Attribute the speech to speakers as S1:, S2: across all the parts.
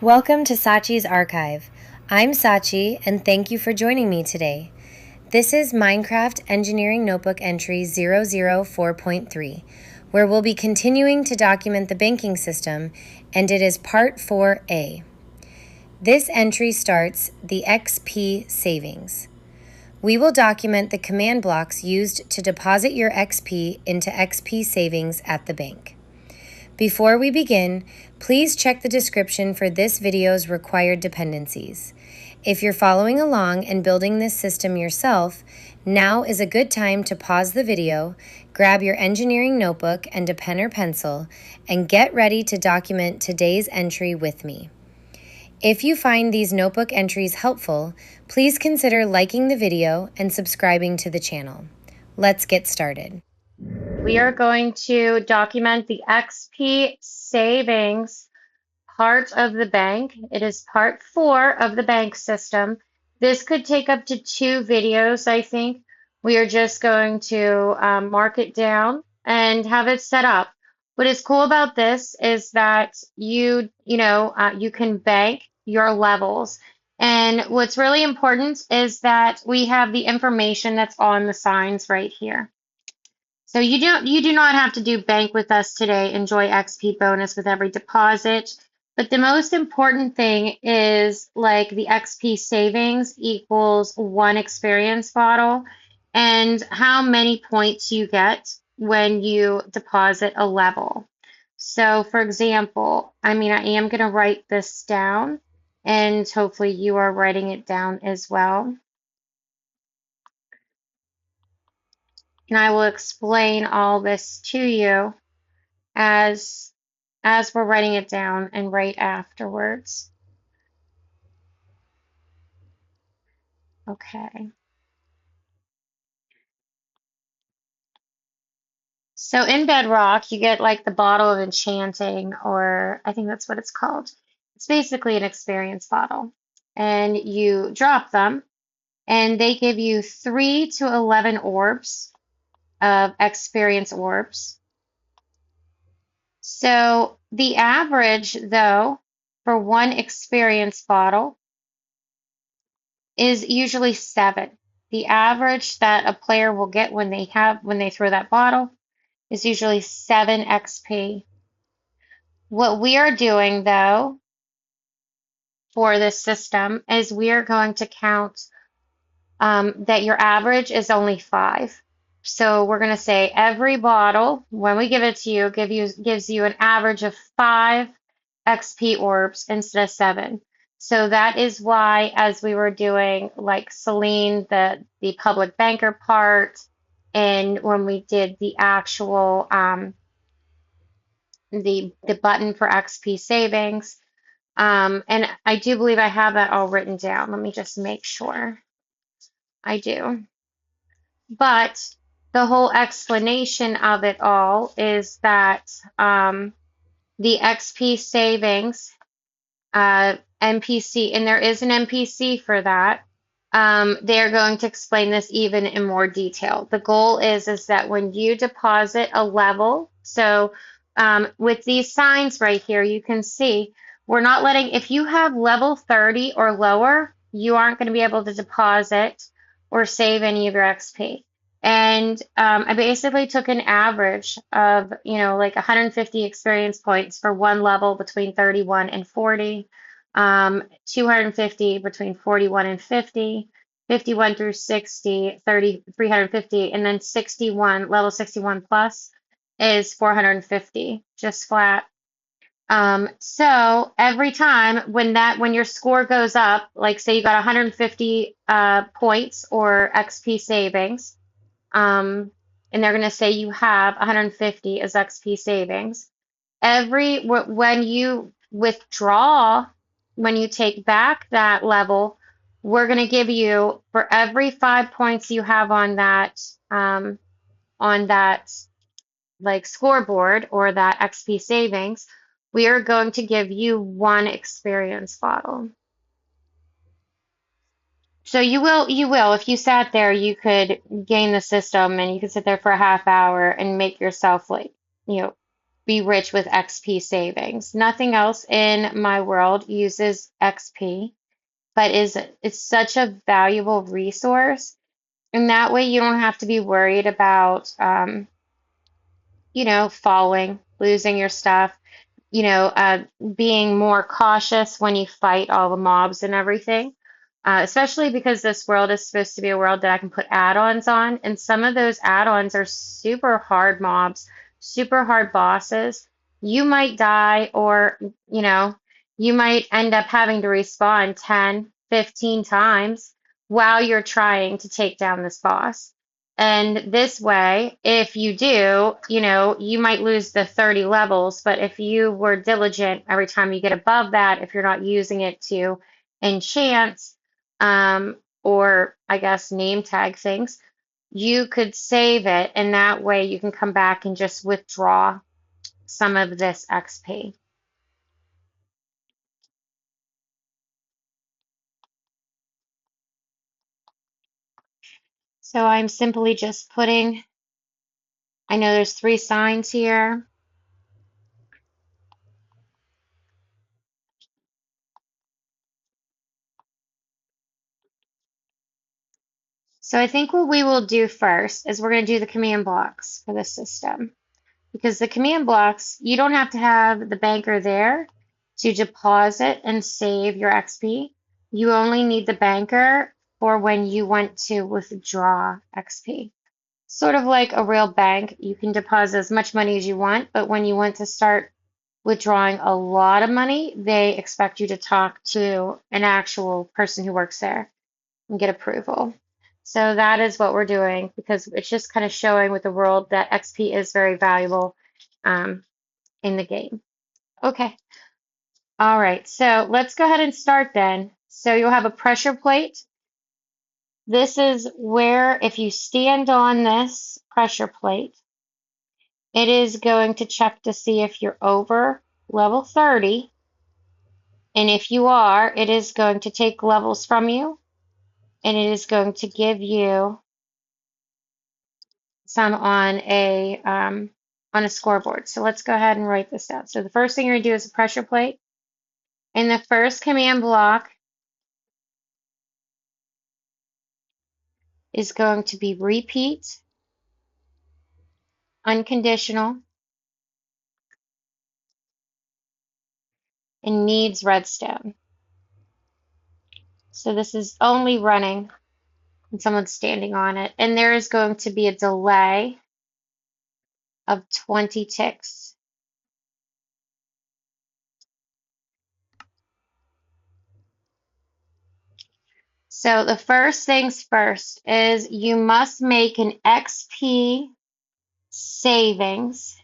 S1: Welcome to Sachi's Archive. I'm Sachi, and thank you for joining me today. This is Minecraft Engineering Notebook Entry 004.3, where we'll be continuing to document the banking system, and it is Part 4A. This entry starts the XP savings. We will document the command blocks used to deposit your XP into XP savings at the bank. Before we begin, please check the description for this video's required dependencies. If you're following along and building this system yourself, now is a good time to pause the video, grab your engineering notebook and a pen or pencil, and get ready to document today's entry with me. If you find these notebook entries helpful, please consider liking the video and subscribing to the channel. Let's get started. We are going to document the XP savings part of the bank. It is part 4 of the bank system. This could take up to 2 videos, I think. We are just going to mark it down and have it set up. What is cool about this is that you can bank your levels. And what's really important is that we have the information that's on the signs right here. So you do not have to do bank with us today. Enjoy XP bonus with every deposit. But the most important thing is like the XP savings equals 1 experience bottle and how many points you get when you deposit a level. So for example, I am going to write this down and hopefully you are writing it down as well. And I will explain all this to you as we're writing it down and right afterwards. Okay. So in Bedrock, you get like the bottle of enchanting, or I think that's what it's called. It's basically an experience bottle. And you drop them, and they give you 3 to 11 orbs of experience orbs. So the average, though, for 1 experience bottle is usually 7. The average that a player will get when they throw that bottle is usually 7 XP. What we are doing though for this system is we are going to count that your average is only 5. So we're going to say every bottle, when we give it to you, gives you an average of 5 XP orbs instead of 7. So that is why, as we were doing like Celine, the public banker part, and when we did the actual the button for XP savings, and I do believe I have that all written down. Let me just make sure I do. But the whole explanation of it all is that the XP savings NPC, and there is an NPC for that. They are going to explain this even in more detail. The goal is that when you deposit a level, so with these signs right here, you can see we're not letting, if you have level 30 or lower, you aren't going to be able to deposit or save any of your XP. And I basically took an average of, like 150 experience points for 1 level between 31 and 40, 250 between 41 and 50, 51 through 60, 350, and then 61, level 61 plus is 450, just flat. So every time when your score goes up, like say you got 150 points or XP savings, and they're going to say you have 150 as XP savings. When you withdraw, when you take back that level, we're going to give you, for every 5 points you have on that like scoreboard or that XP savings, we are going to give you 1 experience bottle. So you will, if you sat there, you could game the system and you could sit there for a half hour and make yourself like,
S2: be rich with XP savings. Nothing else in my world uses XP, but it's such a valuable resource. And that way you don't have to be worried about falling, losing your stuff, being more cautious when you fight all the mobs and everything. Especially because this world is supposed to be a world that I can put add-ons on, and some of those add-ons are super hard mobs, super hard bosses. You might die, or, you know, you might end up having to respawn 10, 15 times while you're trying to take down this boss. And this way, if you do, you might lose the 30 levels, but if you were diligent every time you get above that, if you're not using it to enchant, or I guess name tag things, you could save it, and that way you can come back and just withdraw some of this XP. So I'm simply just putting, I know there's 3 signs here. So I think what we will do first is we're going to do the command blocks for this system. Because the command blocks, you don't have to have the banker there to deposit and save your XP. You only need the banker for when you want to withdraw XP. Sort of like a real bank, you can deposit as much money as you want, but when you want to start withdrawing a lot of money, they expect you to talk to an actual person who works there and get approval. So that is what we're doing, because it's just kind of showing with the world that XP is very valuable um, in the game. Okay, all right, so let's go ahead and start then. So you'll have a pressure plate. This is where, if you stand on this pressure plate, it is going to check to see if you're over level 30. And if you are, it is going to take levels from you, and it is going to give you some on a scoreboard. So let's go ahead and write this down. So the first thing you're going to do is a pressure plate. And the first command block is going to be repeat, unconditional, and needs redstone. So this is only running when someone's standing on it. And there is going to be a delay of 20 ticks. So the first things first is you must make an XP savings.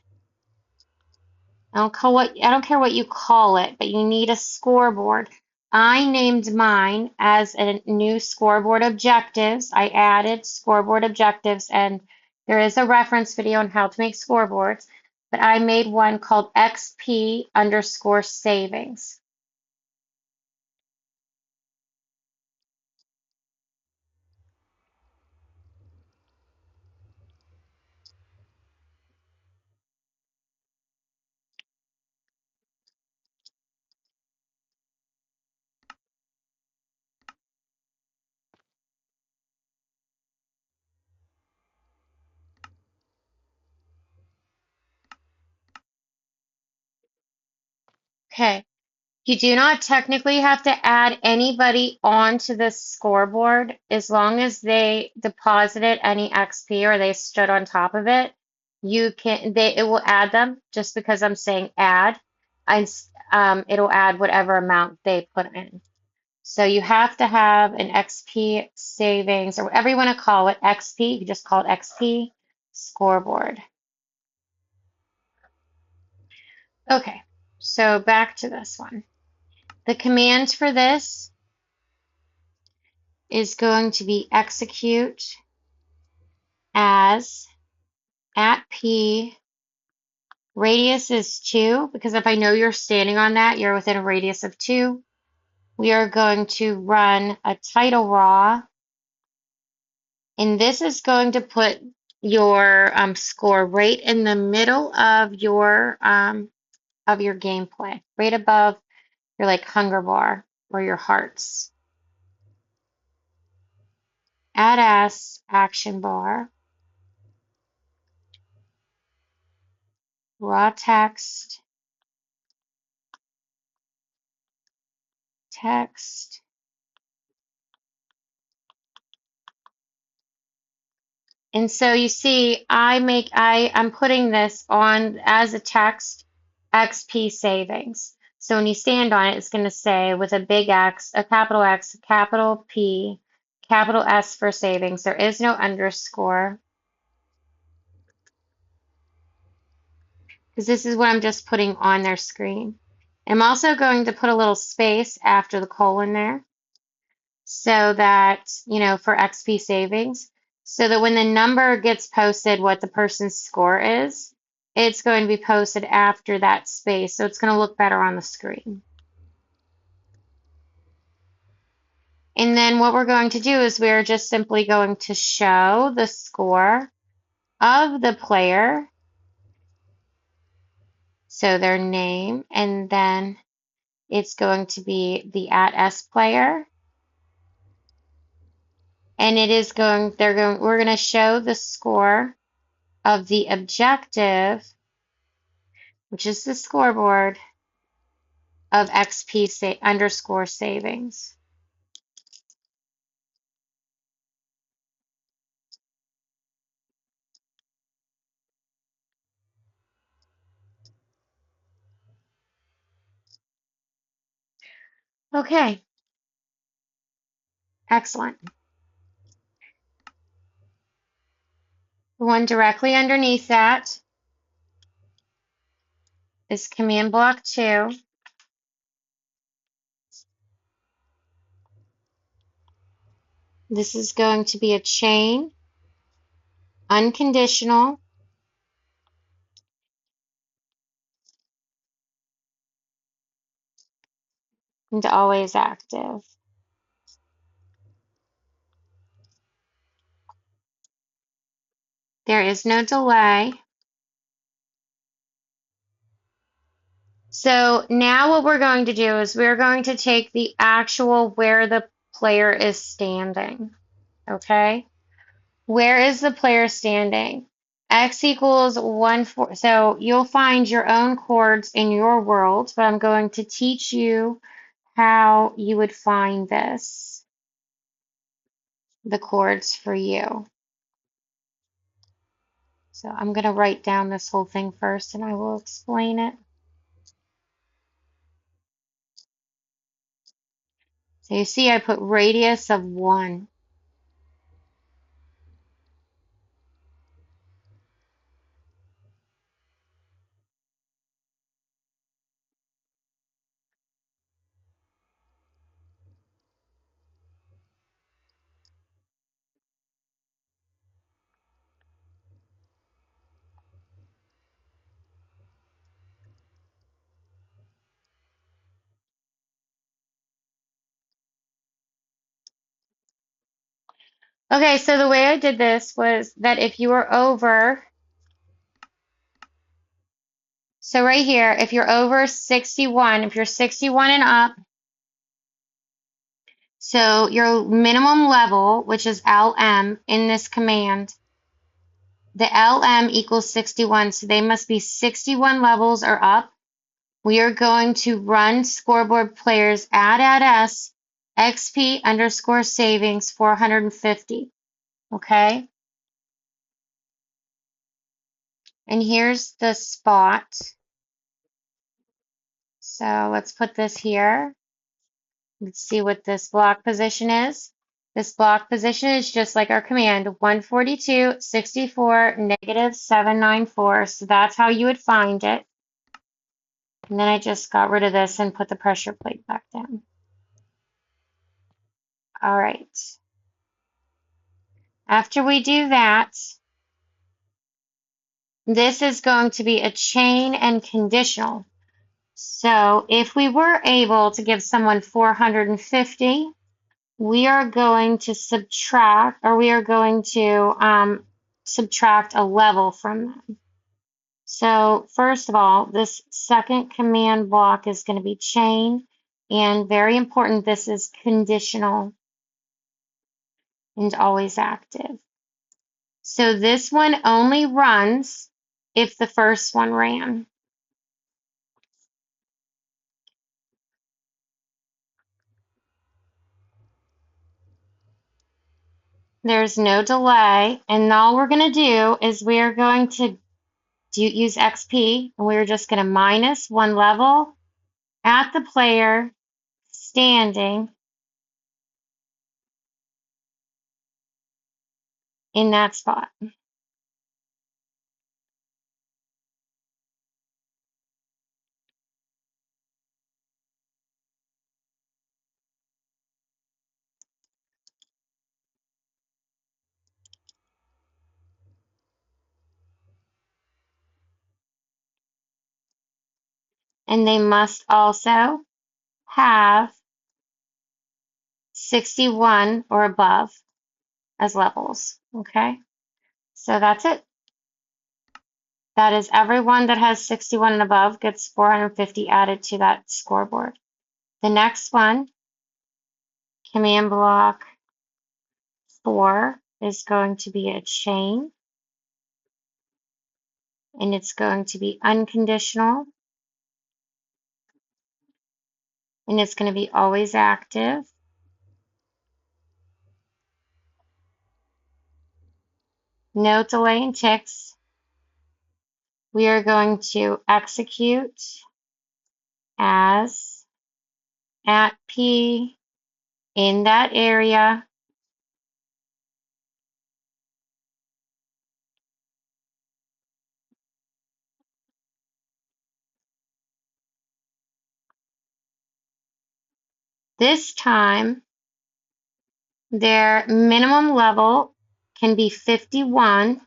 S2: I don't care what you call it, but you need a scoreboard. I named mine as a new scoreboard objectives. I added scoreboard objectives, and there is a reference video on how to make scoreboards, but I made one called XP underscore savings. Okay. You do not technically have to add anybody onto this scoreboard as long as they deposited any XP or they stood on top of it. It will add them just because I'm saying add. It'll add whatever amount they put in. So you have to have an XP savings or whatever you want to call it, XP. You can just call it XP scoreboard. Okay, so back to this one. The command for this is going to be execute as at P. Radius is 2, because if I know you're standing on that, you're within a radius of 2. We are going to run a title raw, and this is going to put your score right in the middle of your gameplay, right above your like hunger bar or your hearts. Add as action bar, raw text, text. And so you see, I'm putting this on as a text XP savings. So when you stand on it, it's going to say with a big X, a capital P, capital S for savings. There is no underscore because this is what I'm just putting on their screen. I'm also going to put a little space after the colon there so that, for XP savings, so that when the number gets posted, what the person's score is, it's going to be posted after that space. So it's going to look better on the screen. And then what we're going to do is we're just simply going to show the score of the player, so their name, and then it's going to be the @s player, and we're going to show the score of the objective, which is the scoreboard of XP underscore savings. Okay, excellent. The one directly underneath that is command block 2. This is going to be a chain, unconditional, and always active. There is no delay. So now what we're going to do is we're going to take the actual where the player is standing. Okay? Where is the player standing? X equals 1, 4. So you'll find your own chords in your world, but I'm going to teach you how you would find the chords for you. So I'm going to write down this whole thing first and I will explain it. So you see I put radius of 1. Okay, so the way I did this was that if you were over, so right here, if you're over 61, if you're 61 and up, so your minimum level, which is LM in this command, the LM equals 61, so they must be 61 levels or up. We are going to run scoreboard players add s XP underscore savings 450. Okay? And here's the spot. So let's put this here. Let's see what this block position is. This block position is just like our command, 142, 64, negative 794. So that's how you would find it. And then I just got rid of this and put the pressure plate back down. All right. After we do that, this is going to be a chain and conditional. So if we were able to give someone 450, we are going to subtract, or we are going to subtract a level from them. So first of all, this second command block is going to be chain, and very important, this is conditional and always active. So this one only runs if the first one ran. There's no delay, and all we're going to do is we are going to use XP, and we're just going to minus one level at the player standing in that spot. And they must also have 61 or above as levels. Okay, so that's it. That is everyone that has 61 and above gets 450 added to that scoreboard. The next one, command block 4, is going to be a chain, and it's going to be unconditional, and it's going to be always active. No delay in ticks. We are going to execute as at P in that area. This time, their minimum level can be 51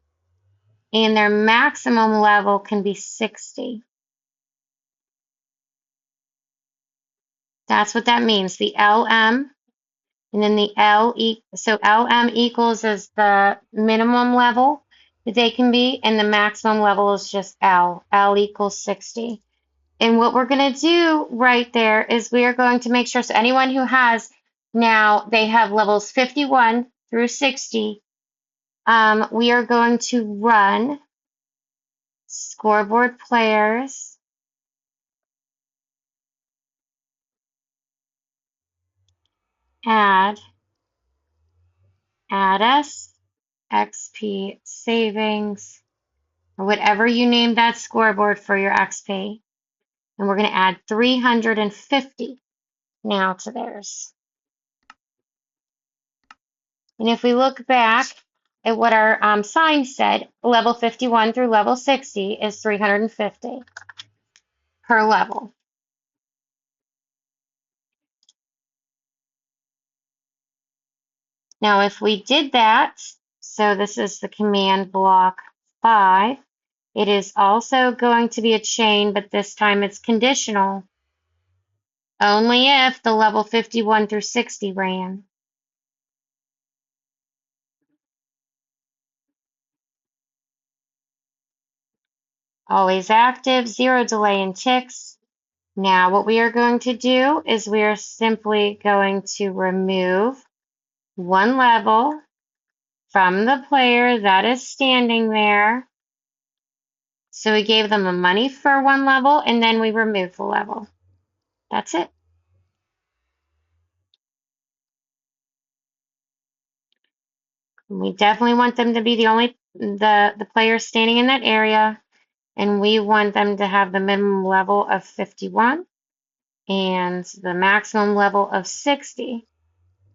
S2: and their maximum level can be 60. That's what that means. The LM and then the so LM equals is the minimum level that they can be, and the maximum level is just L. L equals 60. And what we're going to do right there is we are going to make sure, so anyone who has now, they have levels 51 through 60, we are going to run scoreboard players, add us, XP savings, or whatever you name that scoreboard for your XP. And we're going to add 350 now to theirs. And if we look back at what our sign said, level 51 through level 60 is 350 per level. Now, if we did that, so this is the command block 5, it is also going to be a chain, but this time it's conditional. Only if the level 51 through 60 ran. Always active, 0 delay in ticks. Now what we are going to do is we are simply going to remove one level from the player that is standing there. So we gave them a money for one level, and then we removed the level. That's it. We definitely want them to be the players standing in that area, and we want them to have the minimum level of 51 and the maximum level of 60.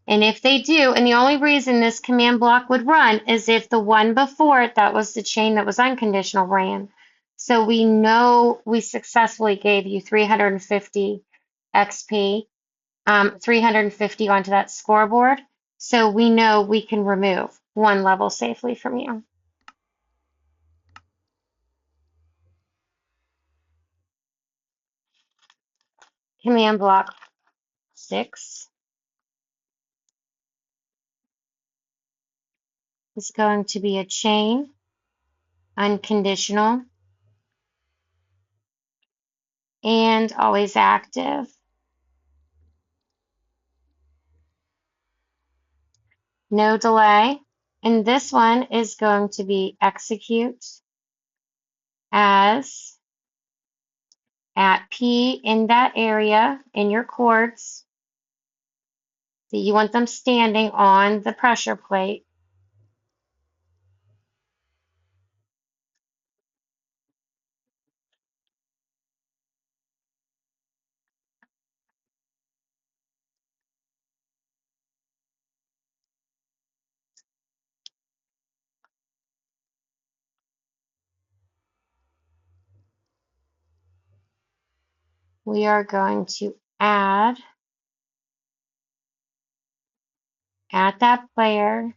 S2: And if they do, and the only reason this command block would run is if the one before it, that was the chain that was unconditional, ran. So we know we successfully gave you 350 XP, 350 onto that scoreboard. So we know we can remove one level safely from you. Command block 6 is going to be a chain. unconditional, and always active. No delay. And this one is going to be execute as at P in that area in your chords that you want them standing on the pressure plate. We are going to add at that player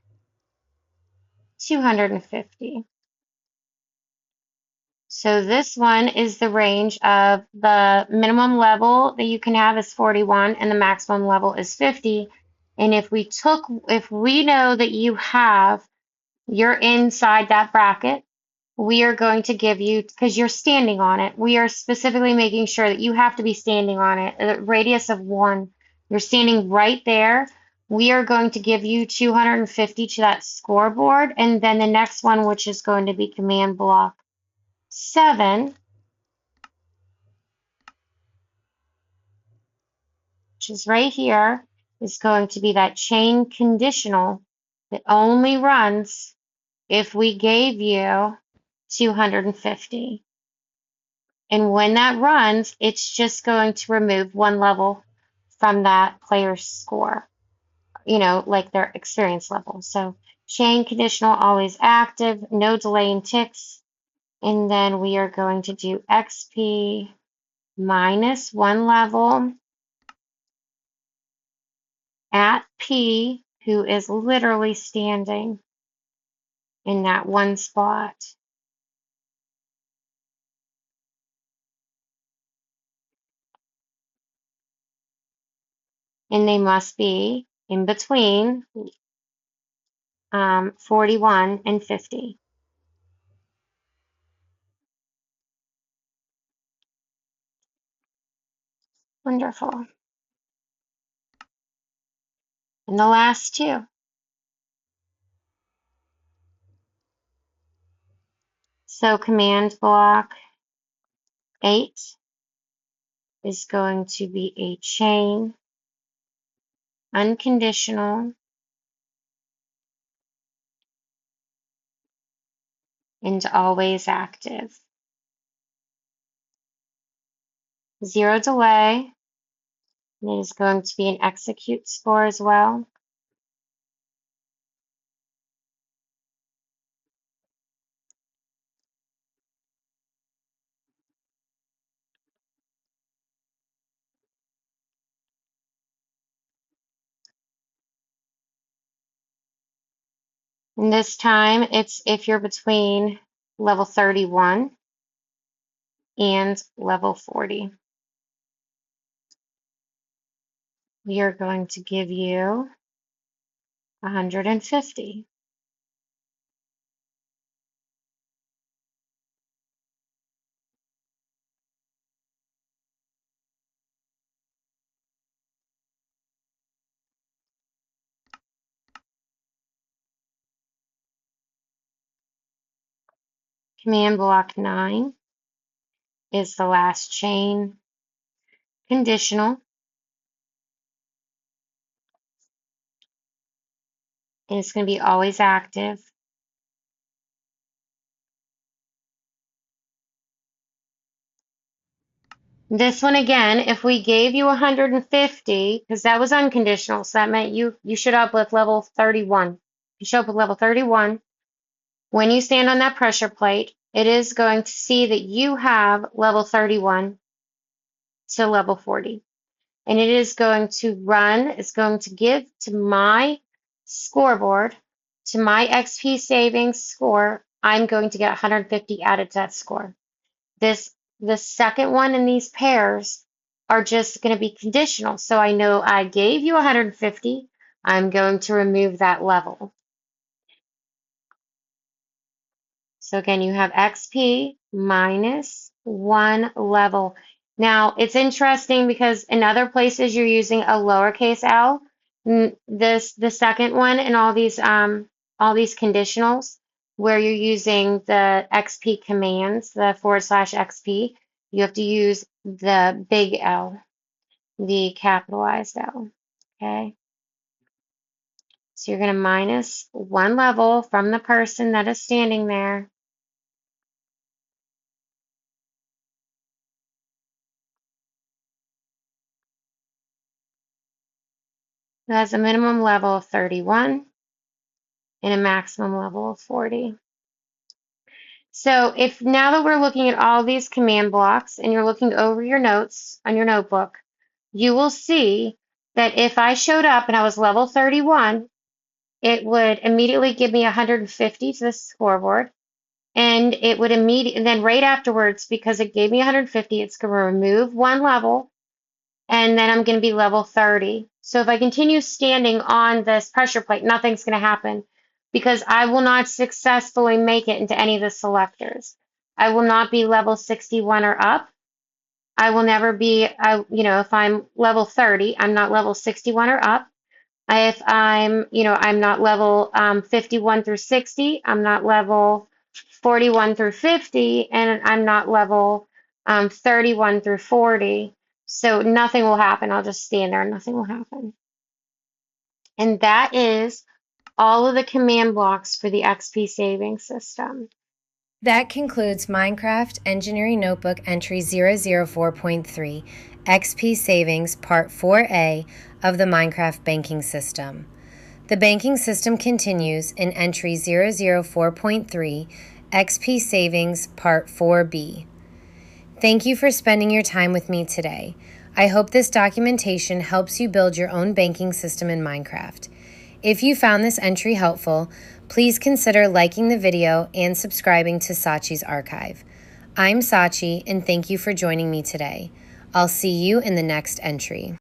S2: 250. So this one is the range of the minimum level that you can have is 41 and the maximum level is 50. And if we know that you're inside that bracket, we are going to give you, because you're standing on it, we are specifically making sure that you have to be standing on it, a radius of 1. You're standing right there. We are going to give you 250 to that scoreboard. And then the next one, which is going to be command block 7, which is right here, is going to be that chain conditional that only runs if we gave you 250. And when that runs, it's just going to remove 1 level from that player's score, like their experience level. So chain conditional, always active, no delay in ticks. And then we are going to do XP minus 1 level at P, who is literally standing in that one spot. And they must be in between 41 and 50. Wonderful. And the last two. So command block 8 is going to be a chain, unconditional, and always active. 0 delay, and it is going to be an execute score as well. And this time, it's if you're between level 31 and level 40. We are going to give you 150. Command block 9 is the last chain, conditional, and it's going to be always active. This one again, if we gave you 150, because that was unconditional, so that meant you should up with level 31. You show up with level 31. When you stand on that pressure plate, it is going to see that you have level 31 to level 40. And it is going to run, it's going to give to my scoreboard, to my XP savings score, I'm going to get 150 added to that score. The second one in these pairs are just going to be conditional. So I know I gave you 150. I'm going to remove that level. So again, you have XP minus 1 level. Now, it's interesting because in other places you're using a lowercase l. The second one in all these conditionals where you're using the XP commands, the /XP, you have to use the big L, the capitalized L. Okay. So you're going to minus 1 level from the person that is standing there. It has a minimum level of 31 and a maximum level of 40. So if now that we're looking at all these command blocks and you're looking over your notes on your notebook, you will see that if I showed up and I was level 31, it would immediately give me 150 to the scoreboard. And it would immediately, then right afterwards, because it gave me 150, it's going to remove 1 level, and then I'm going to be level 30. So if I continue standing on this pressure plate, nothing's going to happen because I will not successfully make it into any of the selectors. I will not be level 61 or up. I will never be, if I'm level 30, I'm not level 61 or up. If I'm not level 51 through 60, I'm not level 41 through 50, and I'm not level 31 through 40. So nothing will happen. I'll just stand there and nothing will happen. And that is all of the command blocks for the XP saving system.
S1: That concludes Minecraft Engineering Notebook Entry 004.3, XP Savings Part 4A of the Minecraft Banking System. The banking system continues in Entry 004.3, XP Savings Part 4B. Thank you for spending your time with me today. I hope this documentation helps you build your own banking system in Minecraft. If you found this entry helpful, please consider liking the video and subscribing to Sachi's Archive. I'm Sachi, and thank you for joining me today. I'll see you in the next entry.